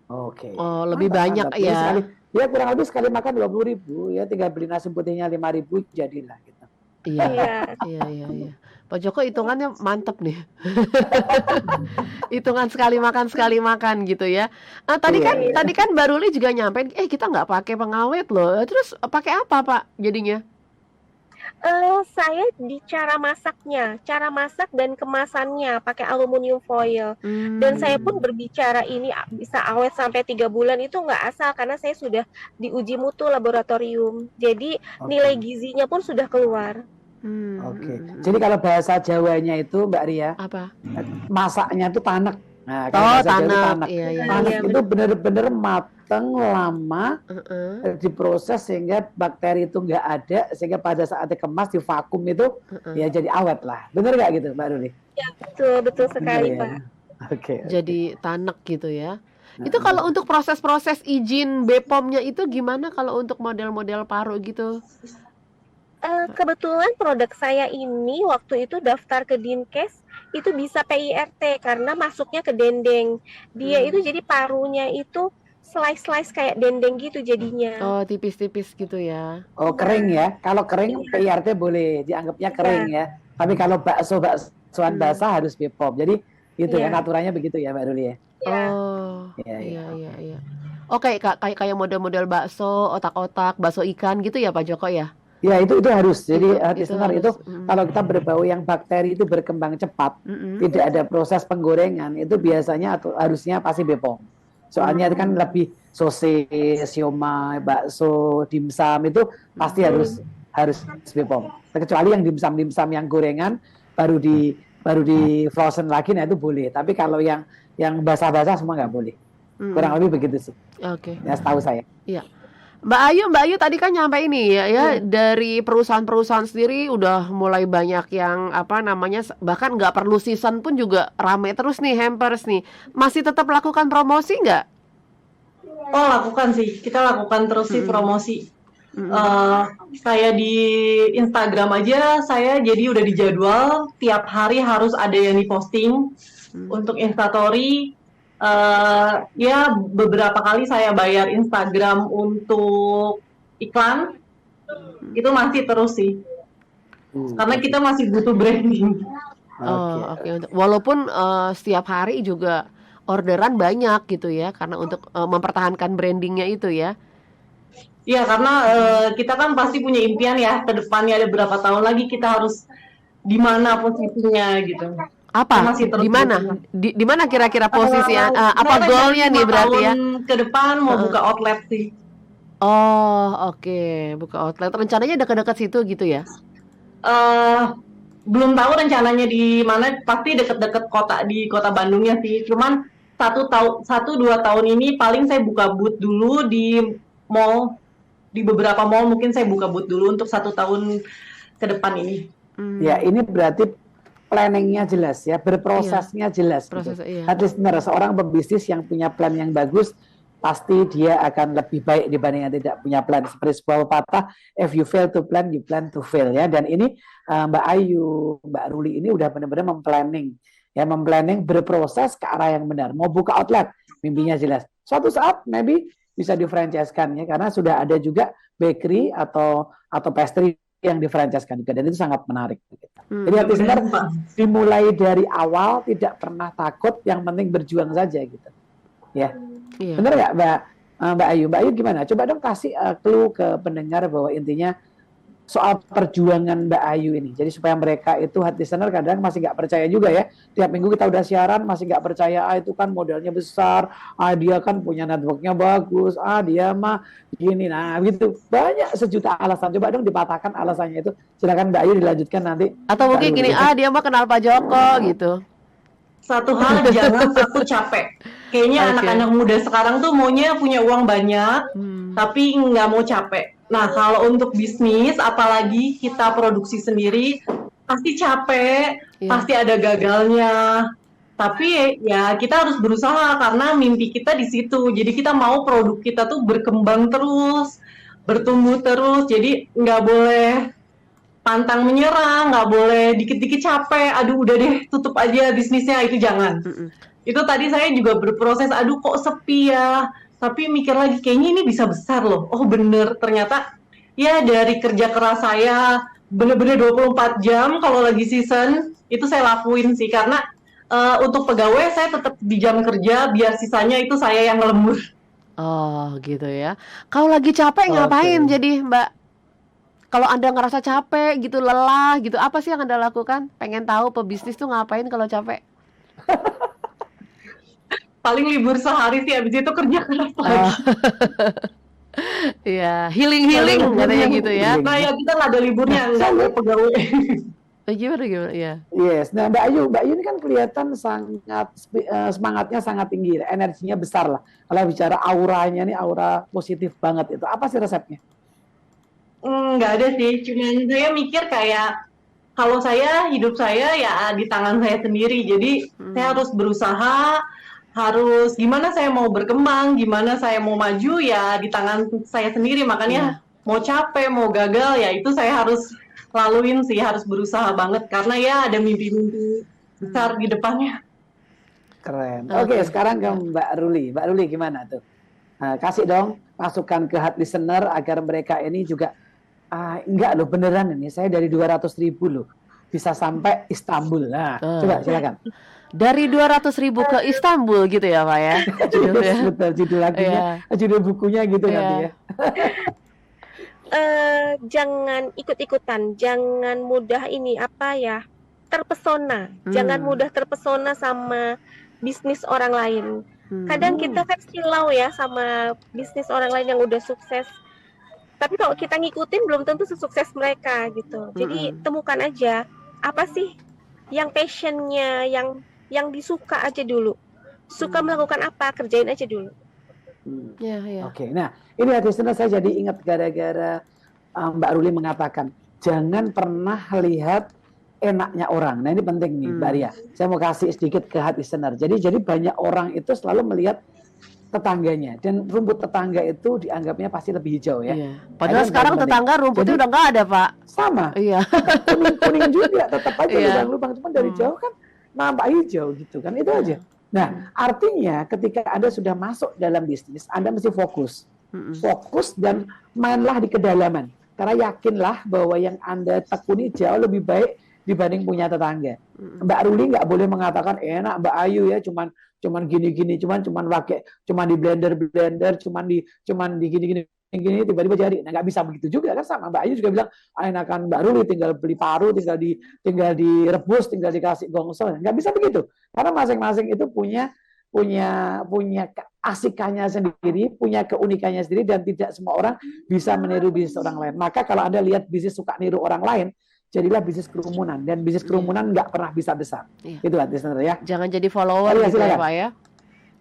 Oke. Oh, lebih Mantap, banyak mantap. Jadi ya. ya kurang lebih sekali makan 20.000 ya, tinggal beli nasi putihnya 5.000 jadilah gitu. Iya, Iya. iya. Pak Joko hitungannya mantep nih. Hitungan sekali makan gitu ya. Tadi kan Iya. tadi kan Mbak Ruli juga nyampein, kita nggak pakai pengawet loh. Terus pakai apa Pak jadinya? Saya di cara masak dan kemasannya pakai aluminium foil. Dan saya pun berbicara ini bisa awet sampai 3 bulan itu nggak asal, karena saya sudah diuji mutu laboratorium. Jadi nilai gizinya pun sudah keluar. Oke. Jadi kalau bahasa Jawanya itu Mbak Ria, Apa? masaknya itu tanek. Nah, kalau Oh, bahasa Jawa itu tanek. tanek. Iya. Tanek Iya, itu benar-benar mateng lama, Heeh, diproses sehingga bakteri itu nggak ada, sehingga pada saat dikemas di vakum itu heeh. ya jadi awet lah. Bener nggak gitu Mbak Ruli? betul sekali, Bener ya? Pak. Oke. Jadi tanek gitu ya. Itu kalau untuk proses-proses izin BPOM-nya itu gimana kalau untuk model-model paru gitu? Kebetulan produk saya ini waktu itu daftar ke Dinkes itu bisa PIRT karena masuknya ke dendeng. Dia itu jadi parunya itu slice kayak dendeng gitu jadinya. Oh, tipis-tipis gitu ya. Oh, kering ya. Kalau kering PIRT boleh dianggapnya kering ya. Tapi kalau baksoan basah harus BPOM. Jadi itu Iya. kan aturannya begitu ya Mbak Ruli ya. Ya. Oh, Iya. iya. Oh, kayak model-model bakso, otak-otak, bakso ikan gitu ya Pak Joko ya? Ya itu harus. Jadi Itu listener harus. itu kalau kita berbau yang bakteri itu berkembang cepat, tidak ada proses penggorengan, itu biasanya atau harusnya pasti BPOM. Soalnya itu kan lebih sosis, siomay, bakso, dimsum itu pasti harus BPOM. Kecuali yang dimsum yang gorengan baru di frozen lagi, nah itu boleh. Tapi kalau yang basah-basah semua nggak boleh. Kurang lebih begitu sih. Oke. Ya setahu saya. Iya. Mbak Ayu tadi kan nyampe ini ya, dari perusahaan-perusahaan sendiri udah mulai banyak yang bahkan nggak perlu season pun juga rame terus nih hampers nih. Masih tetap lakukan promosi nggak? Oh, lakukan sih. Kita lakukan terus sih promosi. Saya di Instagram aja, saya jadi udah dijadwal tiap hari harus ada yang diposting untuk Instastory. Ya beberapa kali saya bayar Instagram untuk iklan, itu masih terus sih, karena kita masih butuh branding. Oke. Walaupun setiap hari juga orderan banyak gitu ya, karena untuk mempertahankan brandingnya itu ya. Iya, karena kita kan pasti punya impian ya, ke depannya ada berapa tahun lagi kita harus di mana posisinya gitu. Apa? Di mana kira-kira posisinya? Apa goalnya nih berarti ya? Ke depan mau buka outlet sih. Oh, oke. Buka outlet. Rencananya dekat-dekat situ gitu ya? Belum tahu rencananya di mana, pasti deket-deket di kota Bandungnya sih. Cuman 1-2 tahun ini paling saya buka booth dulu di mall, di beberapa mall mungkin saya buka booth dulu untuk 1 tahun ke depan ini. Ya ini berarti planningnya jelas ya, berprosesnya jelas. Proses, gitu. iya. At least seorang pebisnis yang punya plan yang bagus, pasti dia akan lebih baik dibanding yang tidak punya plan. Seperti sebuah pepatah, if you fail to plan, you plan to fail ya. Dan ini Mbak Ayu, Mbak Ruli ini udah benar-benar memplanning, ya memplanning berproses ke arah yang benar. Mau buka outlet, mimpinya jelas. Suatu saat maybe bisa di-franchise-kan ya, karena sudah ada juga bakery atau pastry yang di-franchise-kan juga, dan itu sangat menarik. Jadi hati senar dimulai dari awal, tidak pernah takut, yang penting berjuang saja gitu. Ya, Iya. benar nggak Mbak Ayu? Mbak Ayu gimana? Coba dong kasih clue ke pendengar bahwa intinya soal perjuangan Mbak Ayu ini. Jadi supaya mereka itu hati listener kadang masih nggak percaya juga ya. Tiap minggu kita udah siaran masih nggak percaya. Itu kan modalnya besar. Dia kan punya networknya bagus. Dia mah gini. Nah gitu. Banyak sejuta alasan. Coba dong dipatahkan alasannya itu. Silakan Mbak Ayu dilanjutkan nanti. Atau mungkin gini, dia mah kenal Pak Joko gitu. Satu hal, jangan takut capek. Kayaknya anak-anak muda sekarang tuh maunya punya uang banyak, tapi nggak mau capek. Nah, kalau untuk bisnis, apalagi kita produksi sendiri, pasti capek, pasti ada gagalnya. Tapi ya kita harus berusaha karena mimpi kita di situ. Jadi kita mau produk kita tuh berkembang terus, bertumbuh terus. Jadi nggak boleh pantang menyerah, nggak boleh dikit-dikit capek, aduh udah deh tutup aja bisnisnya, itu jangan. Itu tadi saya juga berproses, aduh kok sepi ya, tapi mikir lagi kayaknya ini bisa besar loh. Oh bener, ternyata ya dari kerja keras saya bener-bener 24 jam kalau lagi season, itu saya lakuin sih, karena untuk pegawai saya tetap di jam kerja, biar sisanya itu saya yang ngelembur. Oh gitu ya. Kalau lagi capek ngapain jadi Mbak? Kalau Anda ngerasa capek gitu, lelah gitu, apa sih yang Anda lakukan? Pengen tahu pebisnis tuh ngapain kalau capek? Paling libur sehari sih, habis itu kerja keras lagi. Iya, healing katanya gitu ya. Nah ya kita nggak ada liburnya, nggak ada pegawai. Gimana ya? Yes, nah Mbak Ayu ini kan kelihatan sangat semangatnya sangat tinggi, energinya besar lah. Kalau bicara auranya nih, aura positif banget itu. Apa sih resepnya? Nggak ada sih, cuman saya mikir kayak kalau hidup saya ya di tangan saya sendiri, jadi saya harus berusaha, harus gimana saya mau berkembang, gimana saya mau maju ya di tangan saya sendiri, makanya mau capek, mau gagal ya itu saya harus laluin sih, harus berusaha banget karena ya ada mimpi-mimpi besar di depannya. Keren. Oke, sekarang ke Mbak Ruli. Mbak Ruli gimana tuh? Kasih dong masukan ke hati listener agar mereka ini juga enggak loh beneran ini saya dari 200.000 loh bisa sampai Istanbul. Nah, coba silakan. Dari 200.000 ke Istanbul gitu ya Pak ya? Judulnya. Betul, judul lagunya, judul bukunya gitu nanti ya. Jangan ikut-ikutan, jangan mudah terpesona. Jangan mudah terpesona sama bisnis orang lain. Kadang kita kan silau ya sama bisnis orang lain yang udah sukses. Tapi kalau kita ngikutin belum tentu sesukses mereka gitu. Jadi temukan aja apa sih yang passionnya, yang disuka aja dulu. Suka melakukan apa, kerjain aja dulu. Oke, nah ini hati listener saya jadi ingat gara-gara Mbak Ruli mengatakan jangan pernah lihat enaknya orang. Nah ini penting nih Mbak Ria. Saya mau kasih sedikit ke hati listener. Jadi banyak orang itu selalu melihat tetangganya dan rumput tetangga itu dianggapnya pasti lebih hijau ya. Padahal sekarang tetangga rumputnya udah nggak ada Pak. Sama. Iya. Kuning juga tetap aja lubang-lubang, cuma dari jauh kan nampak hijau gitu kan, itu aja. Nah artinya ketika Anda sudah masuk dalam bisnis, Anda mesti fokus dan mainlah di kedalaman karena yakinlah bahwa yang Anda tekuni jauh lebih baik dibanding punya tetangga. Mbak Ruli nggak boleh mengatakan enak Mbak Ayu ya cuman gini-gini, cuman pakai, cuman di blender, cuman di gini-gini tiba-tiba jadi. Nah nggak bisa begitu juga kan, sama Mbak Ayu juga bilang enakan Mbak Ruli tinggal beli paru, tinggal direbus, tinggal dikasih gongsol. Nggak bisa begitu karena masing-masing itu punya keasikannya sendiri, punya keunikannya sendiri, dan tidak semua orang bisa meniru bisnis orang lain. Maka kalau Anda lihat bisnis suka niru orang lain, jadilah bisnis kerumunan, dan bisnis kerumunan nggak pernah bisa besar. Itu listener ya. Jangan jadi follower gitu ya Pak ya.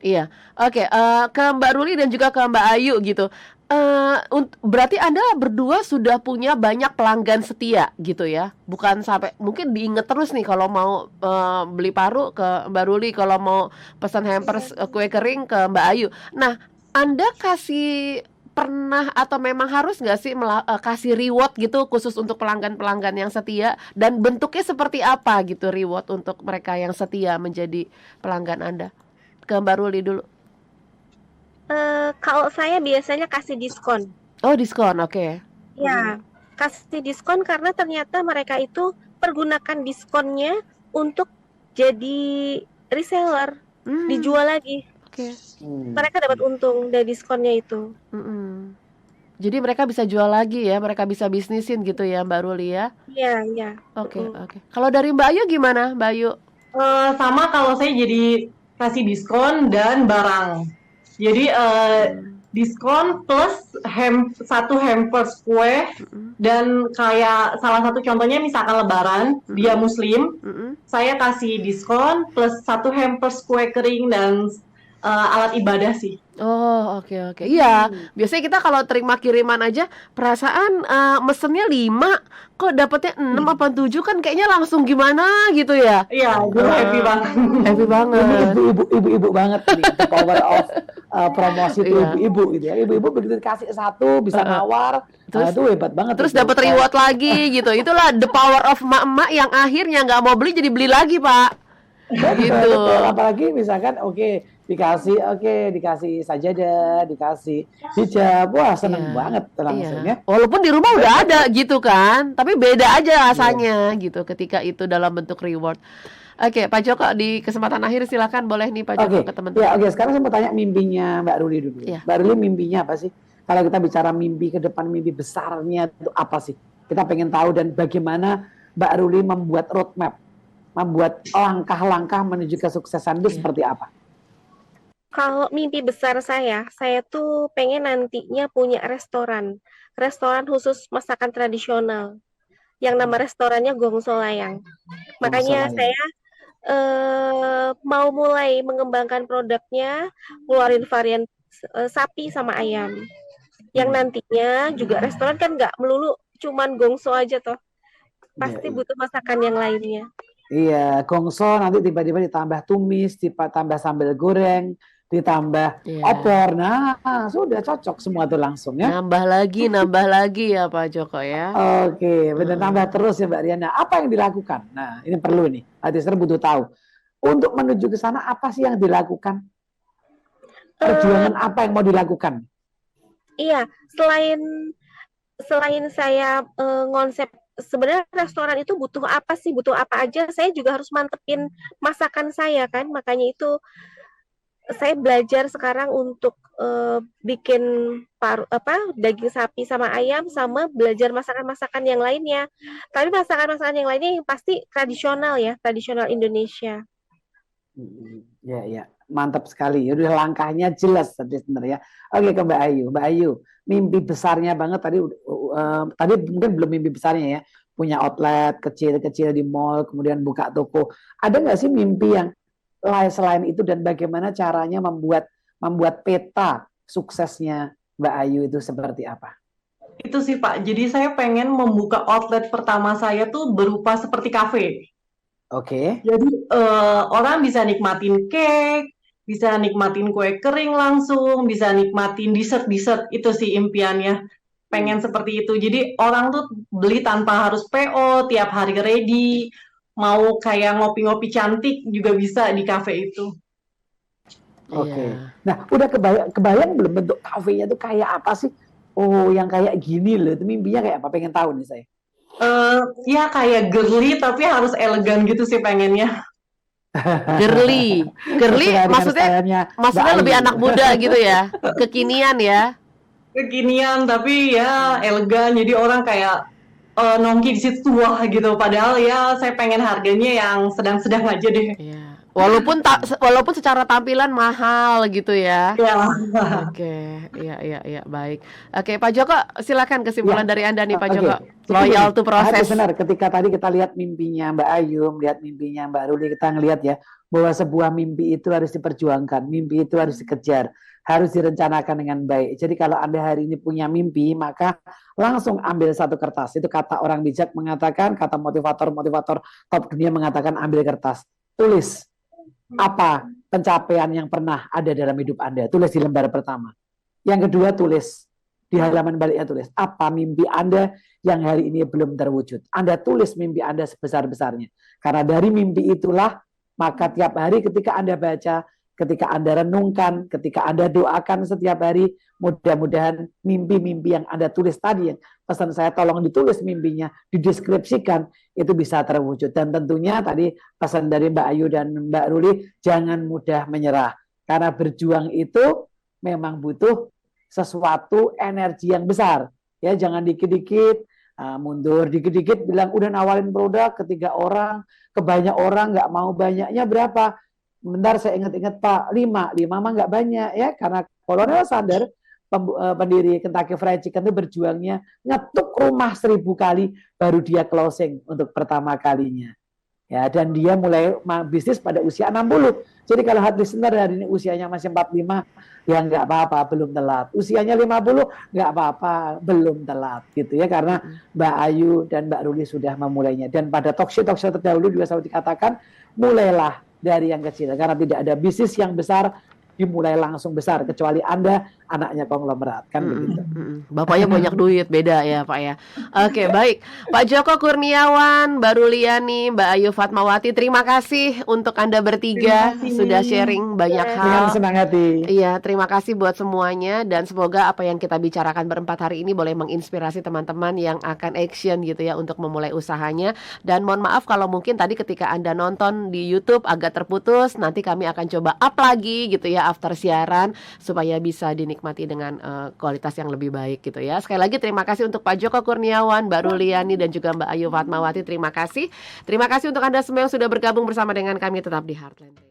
Iya. Oke, ke Mbak Ruli dan juga ke Mbak Ayu gitu. Berarti Anda berdua sudah punya banyak pelanggan setia gitu ya. Bukan sampai mungkin diinget terus nih kalau mau beli paru ke Mbak Ruli, kalau mau pesan hampers kue kering ke Mbak Ayu. Nah, Anda pernah atau memang harus nggak sih kasih reward gitu khusus untuk pelanggan-pelanggan yang setia, dan bentuknya seperti apa gitu reward untuk mereka yang setia menjadi pelanggan Anda? Ke Mbak Ruli dulu. Kalau saya biasanya kasih diskon. Oh, diskon, oke. Ya, kasih diskon karena ternyata mereka itu pergunakan diskonnya untuk jadi reseller, Hmm, dijual lagi. oke. Mereka dapat untung dari diskonnya itu. Mm-mm. Jadi mereka bisa jual lagi ya, mereka bisa bisnisin gitu ya Mbak Ruli ya. Iya, iya. Oke, Mm. oke. Kalau dari Mbak Ayu gimana, Mbak Ayu? Sama kalau saya jadi kasih diskon dan barang. Jadi diskon plus satu hampers kue, Mm-mm. dan kayak salah satu contohnya misalkan Lebaran, dia Muslim, Mm-mm. saya kasih diskon plus satu hampers kue kering dan alat ibadah sih. Oh, oke, oke. Iya, biasanya kita kalau terima kiriman aja perasaan mesennya 5, kok dapetnya 6 apa 7, kan kayaknya langsung gimana gitu ya. Iya, gue happy banget. Happy Ini banget. ibu-ibu banget nih, the power of promosi itu Iya. ibu-ibu gitu ya. Ibu-ibu begitu dikasih satu bisa nawar, Terus- itu hebat banget. Terus itu. dapat reward lagi gitu. Itulah the power of emak-emak yang akhirnya nggak mau beli jadi beli lagi, Pak. Betul, Gitu. betul. Apalagi misalkan dikasih sajadah, dikasih hijab, wah seneng Iya, banget langsung Iya. ya. Walaupun di rumah udah ada gitu kan, tapi beda aja rasanya gitu ketika itu dalam bentuk reward. Oke, Pak Joko, di kesempatan akhir silakan, boleh nih Pak Joko Oke, ke teman-teman. ya oke. Sekarang saya mau tanya mimpinya Mbak Ruli dulu. Iya. Mbak Ruli mimpinya apa sih? Kalau kita bicara mimpi ke depan, mimpi besarnya itu apa sih? Kita pengen tahu, dan bagaimana Mbak Ruli membuat roadmap, membuat langkah-langkah menuju kesuksesan itu Iya. seperti apa? Kalau mimpi besar saya tuh pengen nantinya punya restoran khusus masakan tradisional. Yang nama restorannya Gong Solayang. Makanya Solayang. saya mau mulai mengembangkan produknya, keluarin varian sapi sama ayam. Yang nantinya juga restoran kan nggak melulu cuman gongso aja toh. Pasti Iya, butuh masakan yang lainnya. Iya, gongso nanti tiba-tiba ditambah tumis, ditambah sambal goreng, ditambah Iya. opor. Nah, sudah cocok semua tuh langsung ya. Nambah lagi ya Pak Joko ya. Oke, benar, tambah terus ya Mbak Riana. Apa yang dilakukan? Nah, ini perlu nih. Listener butuh tahu. Untuk menuju ke sana apa sih yang dilakukan? Perjuangan apa yang mau dilakukan? Iya, selain saya ngonsep sebenarnya restoran itu butuh apa sih, butuh apa aja, saya juga harus mantepin masakan saya kan. Makanya itu saya belajar sekarang untuk bikin daging sapi sama ayam, sama belajar masakan-masakan yang lainnya. Tapi masakan-masakan yang lainnya yang pasti tradisional ya, tradisional Indonesia. Ya, ya, mantap sekali. Udah langkahnya jelas tadi sebenarnya. Oke, ke Mbak Ayu. Mbak Ayu, mimpi besarnya banget tadi mungkin belum mimpi besarnya ya. Punya outlet kecil-kecil di mall, kemudian buka toko. Ada nggak sih mimpi yang lain selain itu, dan bagaimana caranya membuat peta suksesnya Mbak Ayu itu seperti apa? Itu sih Pak, jadi saya pengen membuka outlet pertama saya tuh berupa seperti kafe. Oke. Jadi orang bisa nikmatin cake, bisa nikmatin kue kering langsung, bisa nikmatin dessert-dessert. Itu sih impiannya. Pengen seperti itu. Jadi orang tuh beli tanpa harus PO, tiap hari ready. Mau kayak ngopi-ngopi cantik juga bisa di kafe itu. Oke. Iya. Nah, udah kebayang belum bentuk kafenya tuh kayak apa sih? Oh, yang kayak gini loh. Itu mimpinya kayak apa? Pengen tahu nih saya. Ya kayak girly tapi harus elegan gitu sih pengennya. Girly Sesuai dengan maksudnya stylenya maksudnya Mbak lebih Ayu. anak muda gitu ya, kekinian ya. Kekinian tapi ya elegan, jadi orang kayak nongki di situ wah gitu. Padahal ya saya pengen harganya yang sedang-sedang aja deh. Iya. Walaupun secara tampilan mahal gitu ya. Ya. Oke, iya, baik. Oke, Pak Joko, silakan kesimpulan Ya. dari Anda nih, Pak Oke. Joko. Jadi Loyal gini, to proses. benar. Ketika tadi kita lihat mimpinya Mbak Ayu, melihat mimpinya Mbak Ruli, kita ngelihat ya bahwa sebuah mimpi itu harus diperjuangkan, mimpi itu harus dikejar, harus direncanakan dengan baik. Jadi kalau Anda hari ini punya mimpi, maka langsung ambil satu kertas. Itu kata orang bijak mengatakan, kata motivator top dunia mengatakan ambil kertas, tulis apa pencapaian yang pernah ada dalam hidup Anda, tulis di lembar pertama. Yang kedua, tulis. Di halaman baliknya tulis. Apa mimpi Anda yang hari ini belum terwujud? Anda tulis mimpi Anda sebesar-besarnya. Karena dari mimpi itulah, maka tiap hari ketika Anda baca, ketika Anda renungkan, ketika Anda doakan setiap hari, mudah-mudahan mimpi-mimpi yang Anda tulis tadi, yang pesan saya tolong ditulis mimpinya, dideskripsikan, itu bisa terwujud. Dan tentunya tadi pesan dari Mbak Ayu dan Mbak Ruli, jangan mudah menyerah. Karena berjuang itu memang butuh sesuatu energi yang besar. Ya, jangan dikit-dikit mundur, dikit-dikit bilang udah nawarin produk ke 3 orang, ke banyak orang, nggak mau, banyaknya berapa? Bentar saya ingat-ingat Pak, 5 mah nggak banyak ya, karena Kolonel Sanders pendiri Kentucky Fried Chicken itu berjuangnya ngetuk rumah 1000 kali baru dia closing untuk pertama kalinya. Ya, dan dia mulai bisnis pada usia 60. Jadi kalau Heart Listener hari ini usianya masih 45, ya nggak apa-apa, belum telat. Usianya 50, nggak apa-apa, belum telat gitu ya, karena Mbak Ayu dan Mbak Ruli sudah memulainya. Dan pada talk show terdahulu juga selalu dikatakan, mulailah dari yang kecil, karena tidak ada bisnis yang besar dimulai langsung besar kecuali Anda anaknya konglomerat, kan begitu. Bapaknya banyak duit, beda ya Pak ya. Oke, baik. Pak Joko Kurniawan, Mbak Ruliani, Mbak Ayu Fatmawati, terima kasih untuk Anda bertiga sudah sharing banyak Dengan hal. senang hati. Iya, terima kasih buat semuanya, dan semoga apa yang kita bicarakan berempat hari ini boleh menginspirasi teman-teman yang akan action gitu ya untuk memulai usahanya. Dan mohon maaf kalau mungkin tadi ketika Anda nonton di YouTube agak terputus, nanti kami akan coba up lagi gitu ya after siaran supaya bisa dinikmati dengan kualitas yang lebih baik gitu ya. Sekali lagi terima kasih untuk Pak Joko Kurniawan, Mbak Ruliani, dan juga Mbak Ayu Fatmawati. Terima kasih. Terima kasih untuk Anda semua yang sudah bergabung bersama dengan kami, tetap di Heartland.